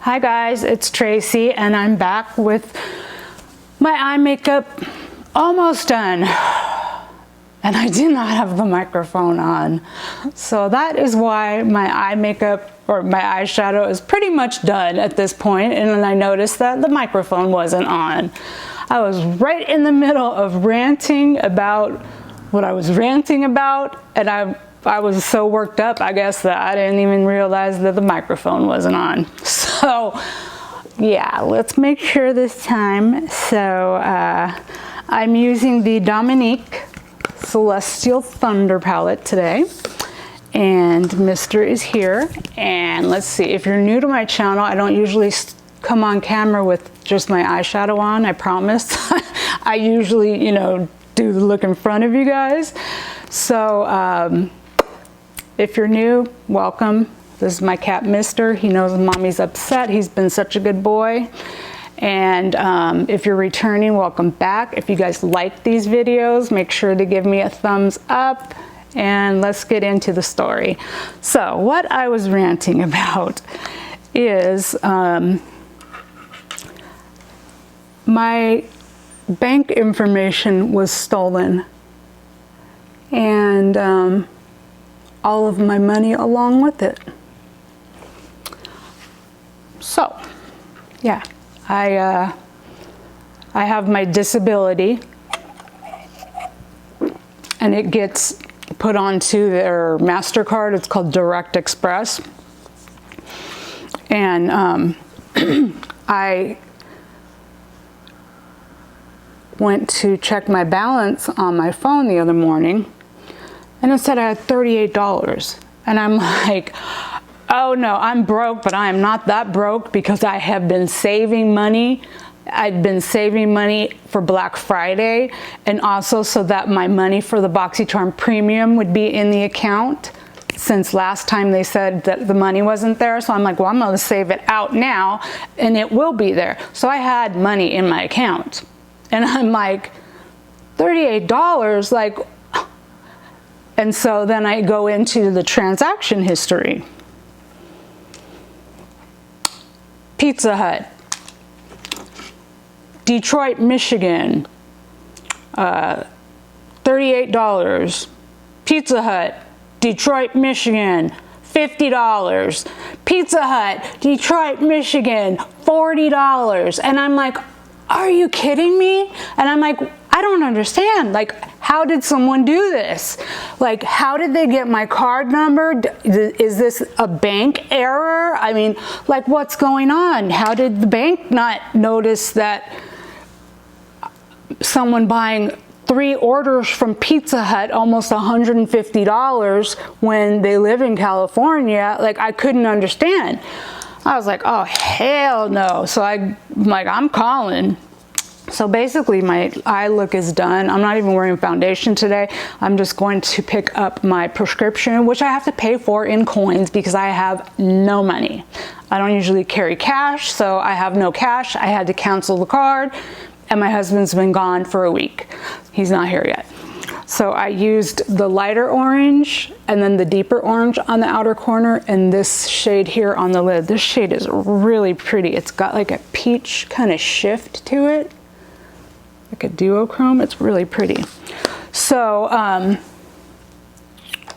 Hi guys, it's Tracy and I'm back with my eye makeup almost done. And I did not have the microphone on. So that is why my eye makeup or my eyeshadow is pretty much done at this point. And then I noticed that the microphone wasn't on. I was right in the middle of ranting about what I was ranting about, and I was so worked up, I guess, that I didn't even realize that the microphone wasn't on. So yeah, let's make sure this time. So I'm using the Dominique Celestial Thunder palette today, and Mr. is here. And let's see, if you're new to my channel, I don't usually come on camera with just my eyeshadow on, I promise. I usually, you know, do the look in front of you guys. So if you're new, welcome. This is my cat, Mr. He knows mommy's upset. He's been such a good boy. And if you're returning, welcome back. If you guys like these videos, make sure to give me a thumbs up, and let's get into the story. So what I was ranting about is my bank information was stolen, and all of my money along with it. So yeah, I have my disability, and it gets put onto their MasterCard. It's called Direct Express. And I went to check my balance on my phone the other morning, and it said I had $38. And I'm like, oh no, I'm broke, but I am not that broke, because I have been saving money. I'd been saving money for Black Friday, and also so that my money for the BoxyCharm Premium would be in the account, since last time they said that the money wasn't there. So I'm like, well, I'm gonna save it out now and it will be there. So I had money in my account, and I'm like, $38, like. And so then I go into the transaction history. Pizza Hut, Detroit, Michigan, $38. Pizza Hut, Detroit, Michigan, $50. Pizza Hut, Detroit, Michigan, $40. And I'm like, are you kidding me? And I'm like, I don't understand. Like, how did someone do this? Like, how did they get my card number? Is this a bank error? I mean, like, what's going on? How did the bank not notice that someone buying 3 orders from Pizza Hut, almost $150 when they live in California? Like, I couldn't understand. I was like, oh, hell no. So I'm like, I'm calling. So basically my eye look is done. I'm not even wearing foundation today. I'm just going to pick up my prescription, which I have to pay for in coins because I have no money. I don't usually carry cash, so I have no cash. I had to cancel the card, and my husband's been gone for a week. He's not here yet. So I used the lighter orange and then the deeper orange on the outer corner, and this shade here on the lid. This shade is really pretty. It's got like a peach kind of shift to it, like a duochrome. It's really pretty. So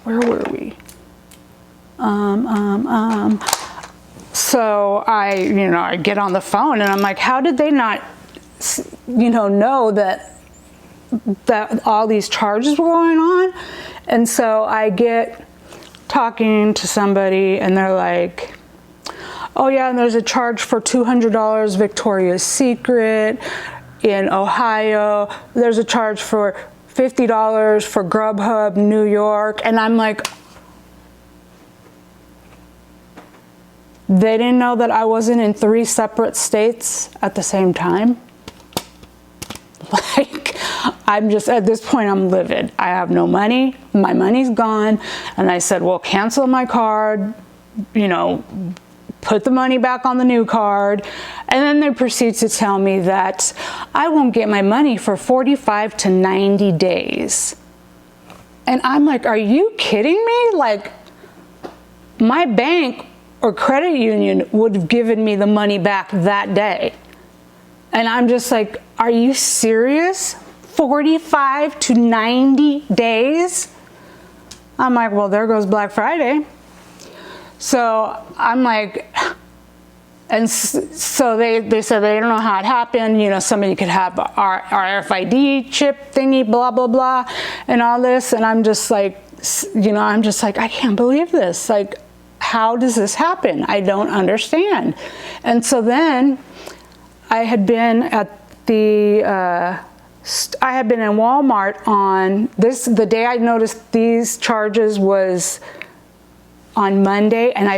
where were we? So I get on the phone and I'm like, how did they not know that all these charges were going on? And so I get talking to somebody, and they're like, oh yeah, and there's a charge for $200 Victoria's Secret in Ohio. There's a charge for $50 for Grubhub, New York. And I'm like, they didn't know that I wasn't in 3 separate states at the same time? Like, I'm just, at this point, I'm livid. I have no money. My money's gone. And I said, well, cancel my card, put the money back on the new card. And then they proceed to tell me that I won't get my money for 45 to 90 days. And I'm like, are you kidding me? Like, my bank or credit union would have given me the money back that day. And I'm just like, are you serious? 45 to 90 days? I'm like, well, there goes Black Friday. So I'm like, and so they said they don't know how it happened. You know, somebody could have our RFID chip thingy, blah, blah, blah, and all this. And I'm just like, you know, I'm just like, I can't believe this. Like, how does this happen? I don't understand. And so then I had been at I had been in Walmart on this, the day I noticed these charges was on Monday, and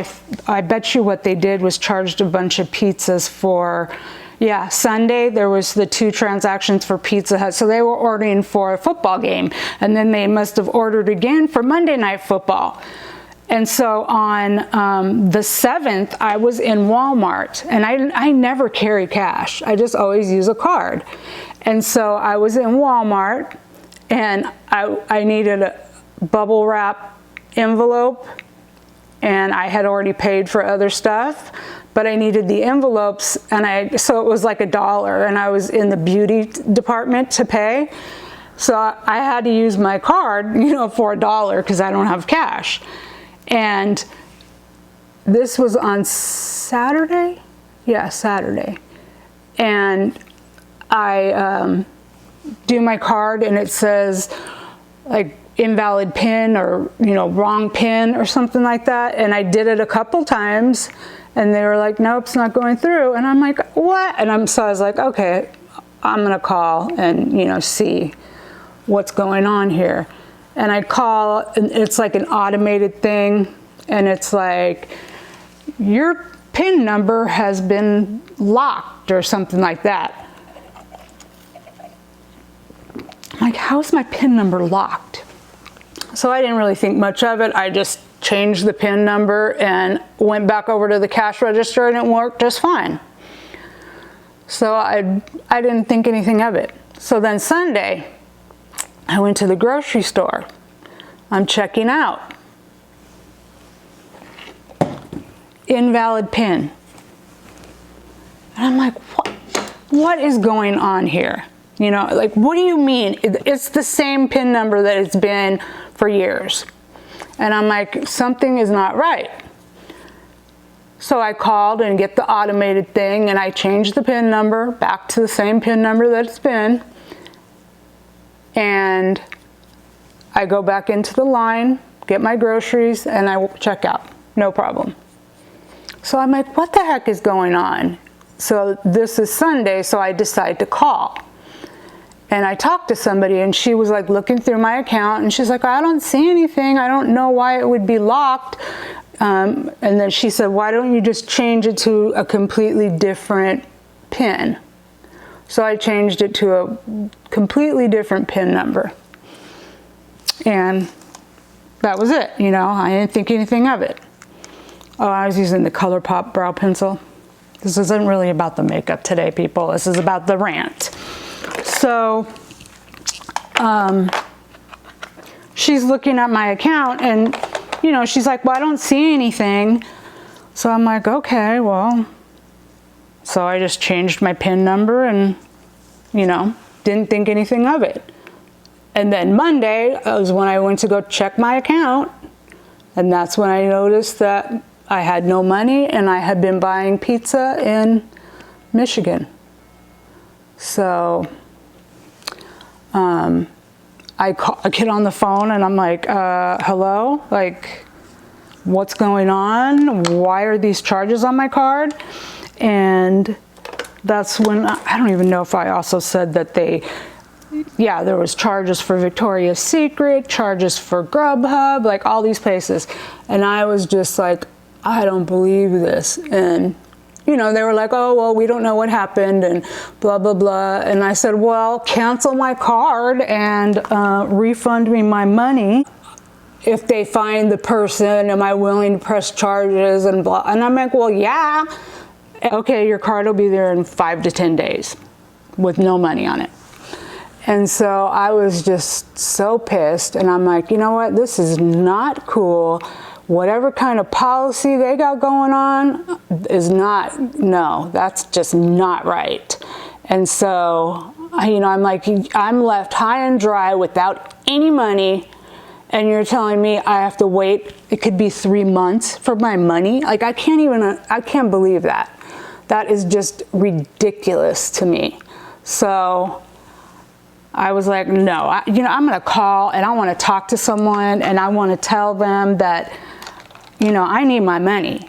I bet you what they did was charged a bunch of pizzas for, yeah, Sunday there was the 2 transactions for Pizza Hut. So they were ordering for a football game, and then they must have ordered again for Monday Night Football. And so on the 7th, I was in Walmart, and I never carry cash. I just always use a card. And so I was in Walmart, and I needed a bubble wrap envelope, and I had already paid for other stuff, but I needed the envelopes, and so it was like $1, and I was in the beauty department to pay. So I had to use my card, you know, for $1 because I don't have cash. And this was on Saturday? Yeah, Saturday. And I do my card, and it says like invalid PIN, or, you know, wrong PIN or something like that. And I did it a couple times, and they were like, nope, it's not going through. And I'm like, what? And so I was like, okay, I'm gonna call and, you know, see what's going on here. And I call, and it's like an automated thing, and it's like, your PIN number has been locked or something like that. I'm like, how's my PIN number locked? So I didn't really think much of it. I just changed the PIN number and went back over to the cash register, and it worked just fine. So I didn't think anything of it. So then Sunday, I went to the grocery store. I'm checking out. Invalid PIN. And I'm like, what is going on here? You know, like, what do you mean? It's the same PIN number that it's been for years. And I'm like, something is not right. So I called and get the automated thing, and I changed the PIN number back to the same PIN number that it's been. And I go back into the line, get my groceries, and I check out. No problem. So I'm like, what the heck is going on? So this is Sunday, so I decide to call. And I talked to somebody, and she was like looking through my account, and she's like, I don't see anything. I don't know why it would be locked. And then she said, why don't you just change it to a completely different PIN? So I changed it to a completely different PIN number. And that was it, you know, I didn't think anything of it. Oh, I was using the ColourPop brow pencil. This isn't really about the makeup today, people. This is about the rant. So, she's looking at my account, and, you know, she's like, well, I don't see anything. So I'm like, okay, well, so I just changed my PIN number and, you know, didn't think anything of it. And then Monday was when I went to go check my account, and that's when I noticed that I had no money, and I had been buying pizza in Michigan. So I get on the phone, and I'm like, hello? Like, what's going on? Why are these charges on my card? And that's when, I don't even know if I also said that there was charges for Victoria's Secret, charges for Grubhub, like all these places. And I was just like, I don't believe this. And, you know, they were like, oh, well, we don't know what happened and blah, blah, blah. And I said, well, cancel my card and refund me my money. If they find the person, am I willing to press charges and blah. And I'm like, well, yeah. Okay, your card will be there in 5 to 10 days with no money on it. And so I was just so pissed, and I'm like, you know what, this is not cool. whatever kind of policy they got going on is not, no, that's just not right. And so, you know, I'm like, I'm left high and dry without any money, and you're telling me I have to wait, it could be 3 months for my money? Like, I can't believe that. That is just ridiculous to me. So I was like, no, you know, I'm gonna call and I wanna talk to someone and I wanna tell them that, you know, I need my money.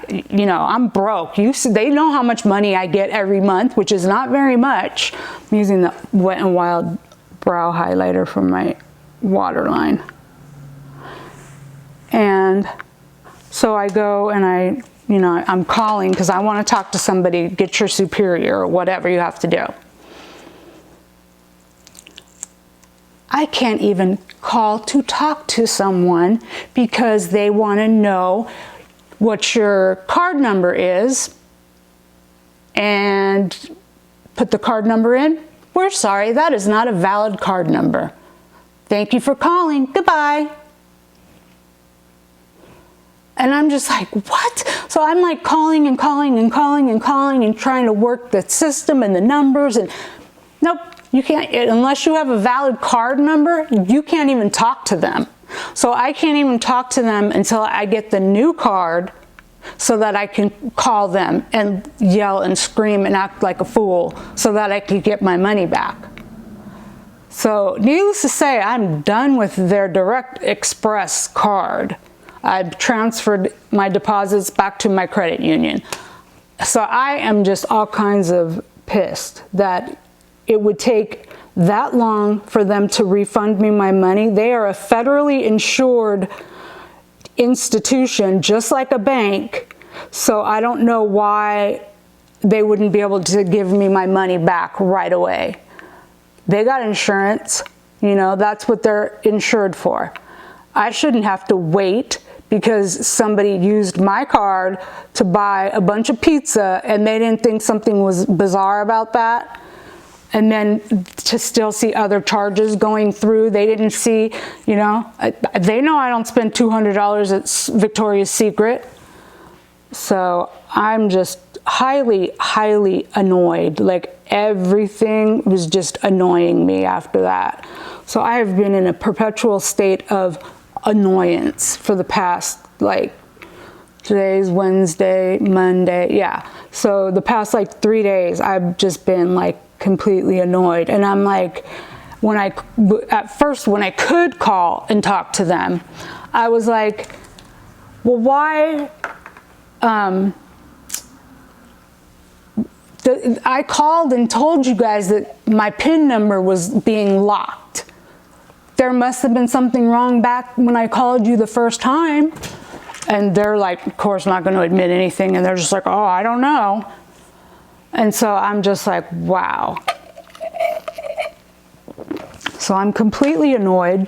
You know, I'm broke. They know how much money I get every month, which is not very much. I'm using the Wet n Wild brow highlighter from my waterline. And so I go and you know, I'm calling because I want to talk to somebody, get your superior or whatever you have to do. I can't even call to talk to someone because they want to know what your card number is and put the card number in. We're sorry, that is not a valid card number. Thank you for calling. Goodbye. And I'm just like, what? So I'm like calling and calling and calling and calling and trying to work the system and the numbers, and nope, you can't, unless you have a valid card number, you can't even talk to them. So I can't even talk to them until I get the new card so that I can call them and yell and scream and act like a fool so that I can get my money back. So needless to say, I'm done with their Direct Express card. I've transferred my deposits back to my credit union. So I am just all kinds of pissed that it would take that long for them to refund me my money. They are a federally insured institution, just like a bank. So I don't know why they wouldn't be able to give me my money back right away. They got insurance, you know, that's what they're insured for. I shouldn't have to wait because somebody used my card to buy a bunch of pizza and they didn't think something was bizarre about that. And then to still see other charges going through. They didn't see, you know, they know I don't spend $200 at Victoria's Secret. So I'm just highly, highly annoyed. Like, everything was just annoying me after that. So I have been in a perpetual state of annoyance for the past, like, today's Wednesday, Monday, yeah. So the past like 3 days, I've just been like completely annoyed. And I'm like, at first when I could call and talk to them, I was like, well, why, I called and told you guys that my PIN number was being locked. There must have been something wrong back when I called you the first time. And they're like, of course, not going to admit anything. And they're just like, oh, I don't know. And so I'm just like, wow. So I'm completely annoyed.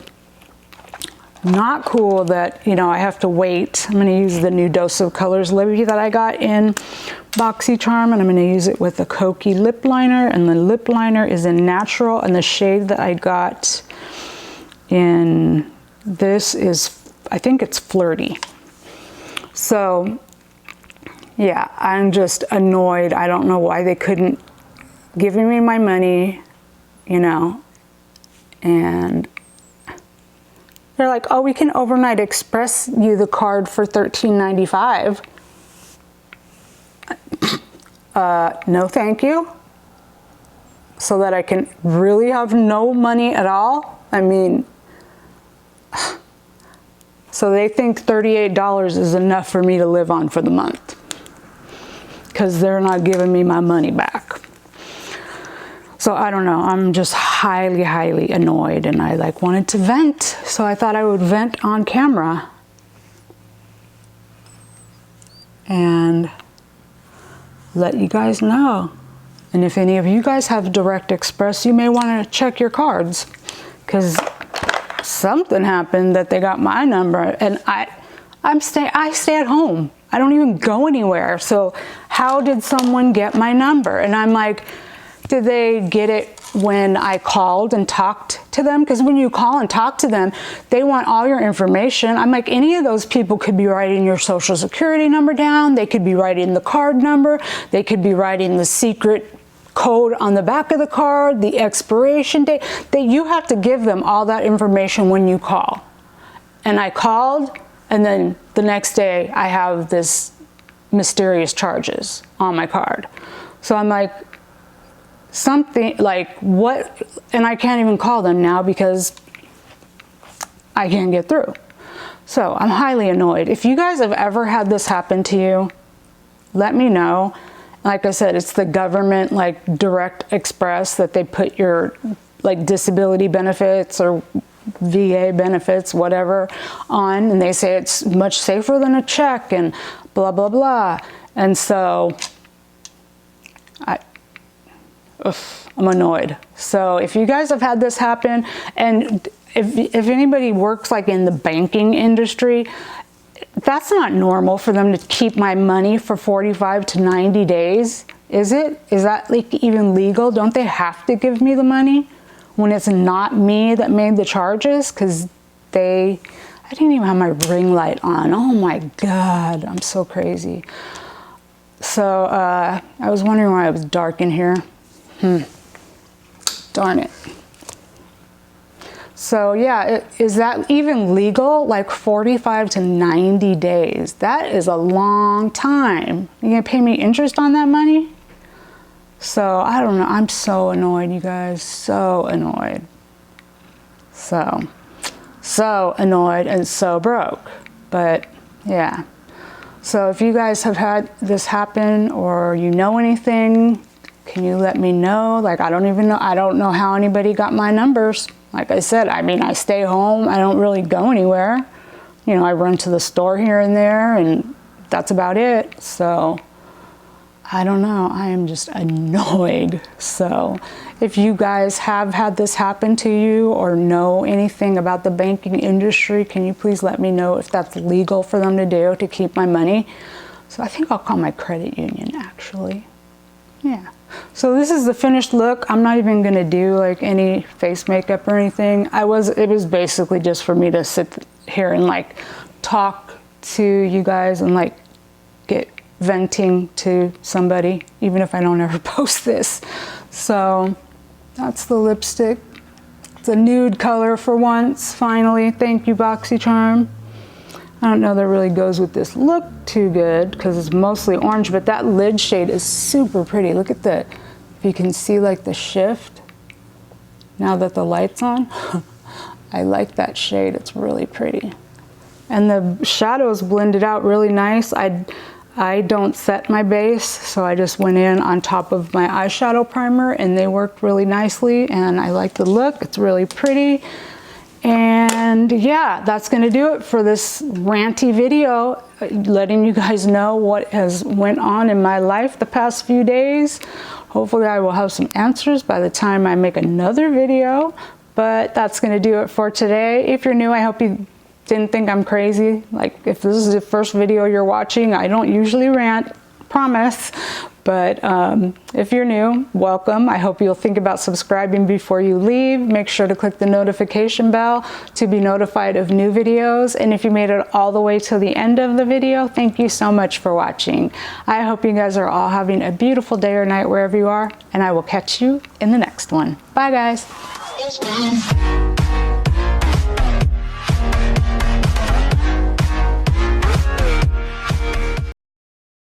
Not cool that, you know, I have to wait. I'm going to use the new Dose of Colors lip that I got in BoxyCharm, and I'm going to use it with the Kokie lip liner. And the lip liner is in Natural, and the shade that I got in this is, I think it's Flirty. So yeah, I'm just annoyed. I don't know why they couldn't give me my money, you know, and they're like, oh, we can overnight express you the card for $13.95. No, thank you. So that I can really have no money at all. I mean, so they think $38 is enough for me to live on for the month because they're not giving me my money back. So I don't know, I'm just highly, highly annoyed, and I like wanted to vent. So I thought I would vent on camera and let you guys know. And if any of you guys have Direct Express, you may want to check your cards, because something happened that they got my number, and I stay at home. I don't even go anywhere. So how did someone get my number? And I'm like, Did they get it when I called and talked to them? Because when you call and talk to them, they want all your information. I'm like, any of those people could be writing your social security number down. They could be writing the card number. They could be writing the secret code on the back of the card, the expiration date. You have to give them all that information when you call. And I called, and then the next day I have this mysterious charges on my card. So I'm like, something like what? And I can't even call them now because I can't get through. So I'm highly annoyed. If you guys have ever had this happen to you, let me know. Like I said, it's the government, like Direct Express, that they put your like disability benefits or VA benefits, whatever, on, and they say it's much safer than a check and blah, blah, blah. And so I'm annoyed. So if you guys have had this happen, and if anybody works like in the banking industry, that's not normal for them to keep my money for 45 to 90 days. Is it? Is that like even legal? Don't they have to give me the money when it's not me that made the charges? Because I didn't even have my ring light on. Oh my God, I'm so crazy. So I was wondering why it was dark in here. Darn it. So yeah, is that even legal? Like 45 to 90 days. That is a long time. You gonna pay me interest on that money? So I don't know. I'm so annoyed, you guys. So annoyed. So annoyed and so broke. But yeah. So if you guys have had this happen or you know anything, can you let me know? Like, I don't know how anybody got my numbers. Like I said, I mean, I stay home. I don't really go anywhere. You know, I run to the store here and there, and that's about it. So I don't know. I am just annoyed. So if you guys have had this happen to you or know anything about the banking industry, can you please let me know if that's legal for them to do to keep my money? So I think I'll call my credit union, actually. Yeah. So this is the finished look. I'm not even gonna do like any face makeup or anything. It was basically just for me to sit here and like talk to you guys and like get venting to somebody, even if I don't ever post this. So that's the lipstick. It's a nude color for once, finally. Thank you, BoxyCharm. I don't know that really goes with this look too good because it's mostly orange, but that lid shade is super pretty. Look at that. If you can see like the shift now that the light's on. I like that shade. It's really pretty. And the shadows blended out really nice. I don't set my base, so I just went in on top of my eyeshadow primer and they worked really nicely, and I like the look. It's really pretty. And yeah, that's gonna do it for this ranty video, letting you guys know what has went on in my life the past few days. Hopefully I will have some answers by the time I make another video, but that's gonna do it for today. If you're new, I hope you didn't think I'm crazy. Like, if this is the first video you're watching, I don't usually rant, promise. But if you're new, welcome. I hope you'll think about subscribing before you leave. Make sure to click the notification bell to be notified of new videos. And if you made it all the way to the end of the video, thank you so much for watching. I hope you guys are all having a beautiful day or night wherever you are, and I will catch you in the next one. Bye, guys.